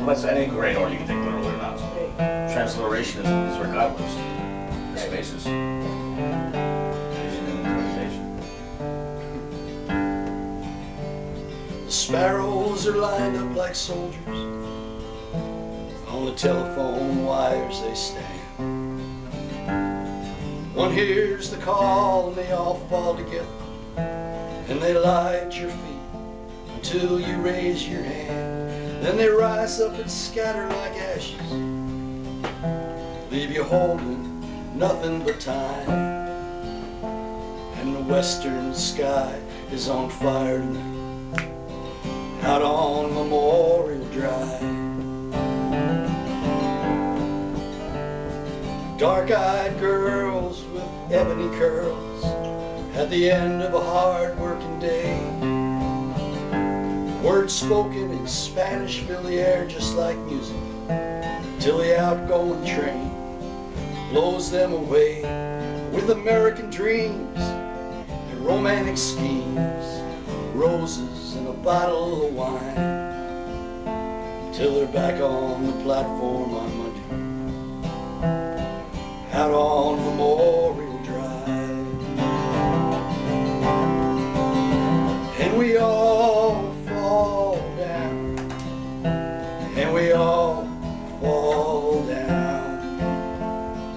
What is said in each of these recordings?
Well, that's any great art you can take literally or not. Transliteration is regardless. The spaces. Vision and interpretation. The sparrows are lined up like soldiers. On the telephone wires they stand. One hears the call and they all fall together, and they light your feet until you raise your hand. Then they rise up and scatter like ashes, leave you holding nothing but time. And the western sky is on fire tonight, out on Memorial Drive. Dark-eyed girls with ebony curls at the end of a hard-working day. Words spoken in Spanish fill the air just like music, till the outgoing train blows them away with American dreams and romantic schemes, roses and a bottle of wine, till they're back on the platform on Monday, out on Memorial Drive. And we all fall down, and we all fall down,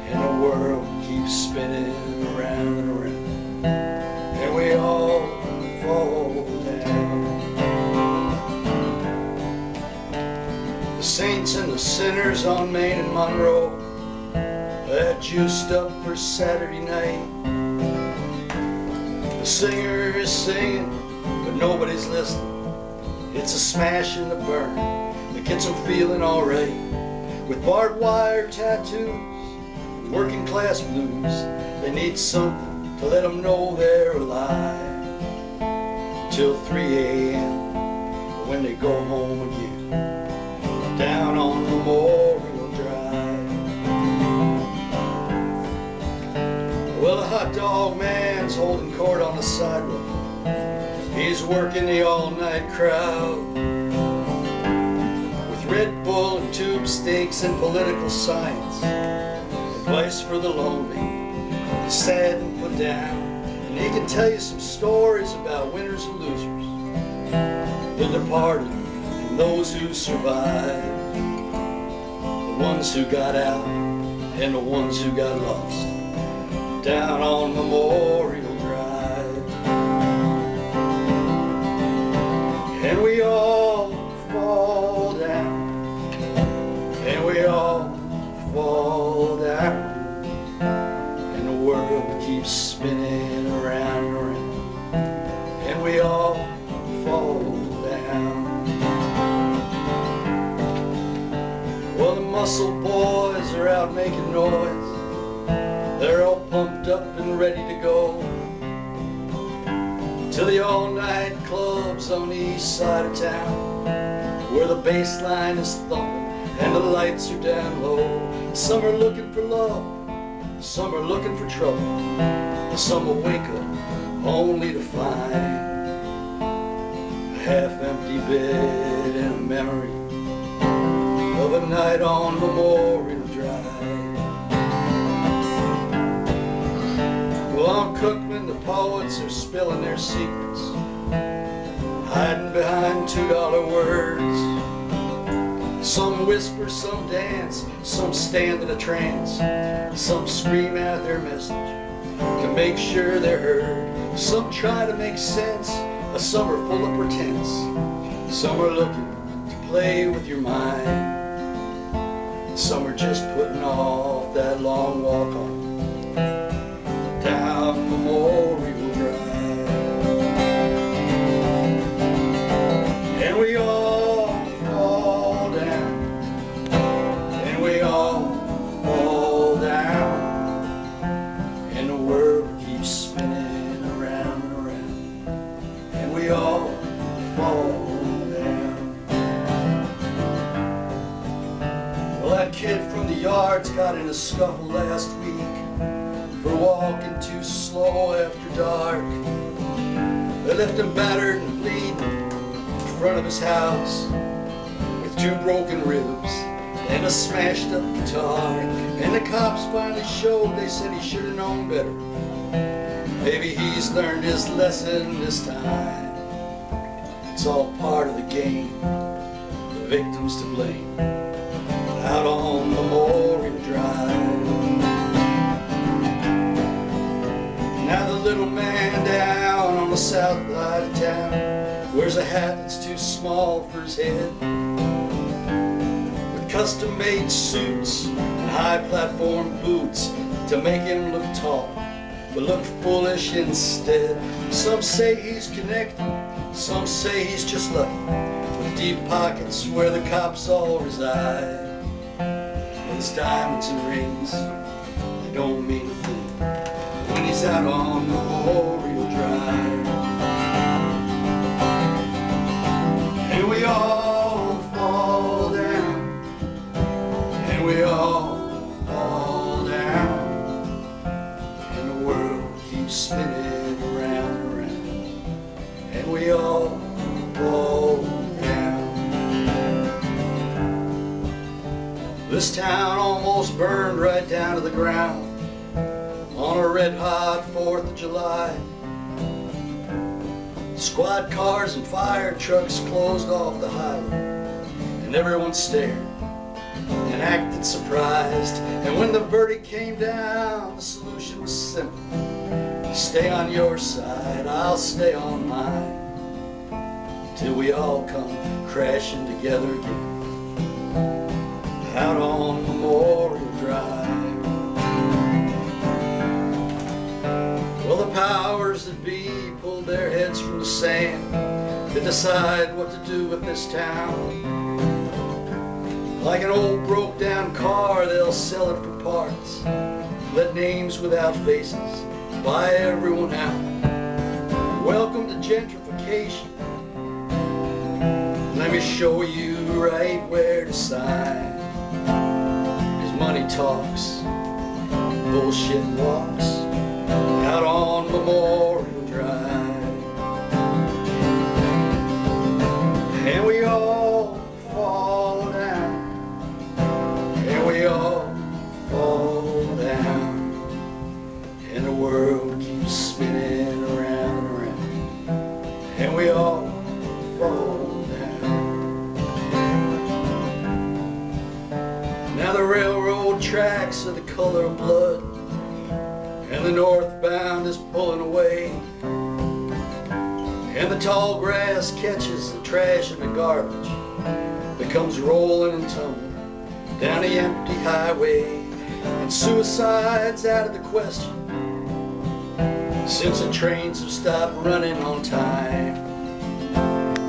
and the world keeps spinning around and around, and we all fall down. The saints and the sinners on Main and Monroe, that juiced up for Saturday night. The singer is singing, but nobody's listening. It's a smash and a burn that gets them feeling alright. With barbed wire tattoos and working class blues, they need something to let them know they're alive. Till 3 a.m. when they go home again, down on Memorial Drive. Well, the hot dog man's holding court on the sidewalk. He's working the all-night crowd with Red Bull and tube steaks and political science, advice for the lonely, the sad and put down. And he can tell you some stories about winners and losers, the departed and those who survived, the ones who got out and the ones who got lost, down on Memorial Drive. And we all fall down, and we all fall down, and the world keeps spinning around and around, and we all fall down. Well, the muscle boys are out making noise. They're all pumped up and ready to go to the all-night clubs on the east side of town, where the bass line is thumping and the lights are down low. Some are looking for love, some are looking for trouble, and some will wake up only to find a half-empty bed and a memory of a night on Memorial Drive. Well, on Cookman, the poets are spilling their secrets, hiding behind $2 words. Some whisper, some dance, some stand in a trance, some scream out their message to make sure they're heard. Some try to make sense, some are full of pretense, some are looking to play with your mind, some are just putting off that long walk on down Memorial Drive. And we all fall down, and we all fall down, and the world keeps spinning around and around, and we all fall down. Well, that kid from the yard's got in a scuffle last week for walking too slow after dark. They left him battered and bleeding in front of his house, with 2 broken ribs and a smashed up guitar. And the cops finally showed, they said he should have known better. Maybe he's learned his lesson this time. It's all part of the game, the victims to blame, out on Memorial Drive. Now the little man down on the south side of town wears a hat that's too small for his head, with custom-made suits and high platform boots to make him look tall, but look foolish instead. Some say he's connected, some say he's just lucky, with deep pockets where the cops all reside. With his diamonds and rings, they don't mean a thing when he's out on Memorial Drive. And we all fall down, and we all fall down, and the world keeps spinning around and around, and we all fall down. This town almost burned right down to the ground on a red-hot 4th of July. Squad cars and fire trucks closed off the highway, and everyone stared and acted surprised. And when the verdict came down, the solution was simple: stay on your side, I'll stay on mine, till we all come crashing together again, out on Memorial Drive. Well, the powers that be pulled their heads from the sand to decide what to do with this town. Like an old broke down car, they'll sell it for parts, let names without faces buy everyone out. Welcome to gentrification. Let me show you right where to sign. 'Cause money talks, bullshit walks, out on Memorial Drive. And we all fall down, and we all fall down, and the world keeps spinning around and around, and we all fall down. Now the railroad tracks are the color of blood, and the northbound is pulling away, and the tall grass catches the trash and the garbage that comes rolling and tumbling down the empty highway. And suicide's out of the question, since the trains have stopped running on time.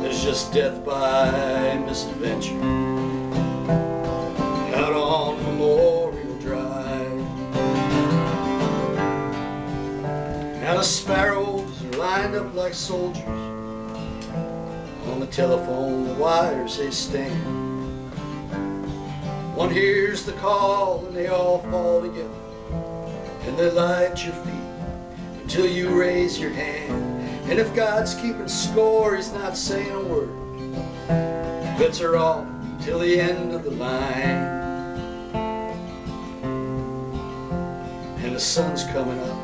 There's just death by misadventure, out on Memorial Drive. Now the sparrows are lined up like soldiers, on the telephone wires they stand. One hears the call and they all fall together, and they light your feet until you raise your hand. And if God's keeping score, he's not saying a word. Bets are off till the end of the line, and the sun's coming up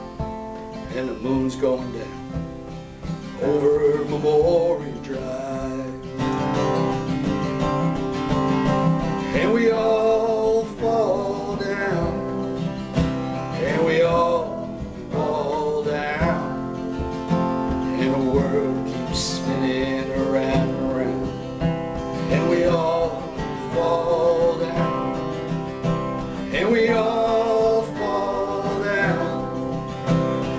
and the moon's going down over Memorial Drive. And we all fall down, and we all fall down, and the world keeps spinning around and around, and we all fall down, and we all fall down,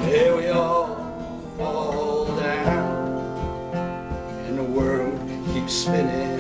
and we all fall down, and the world keeps spinning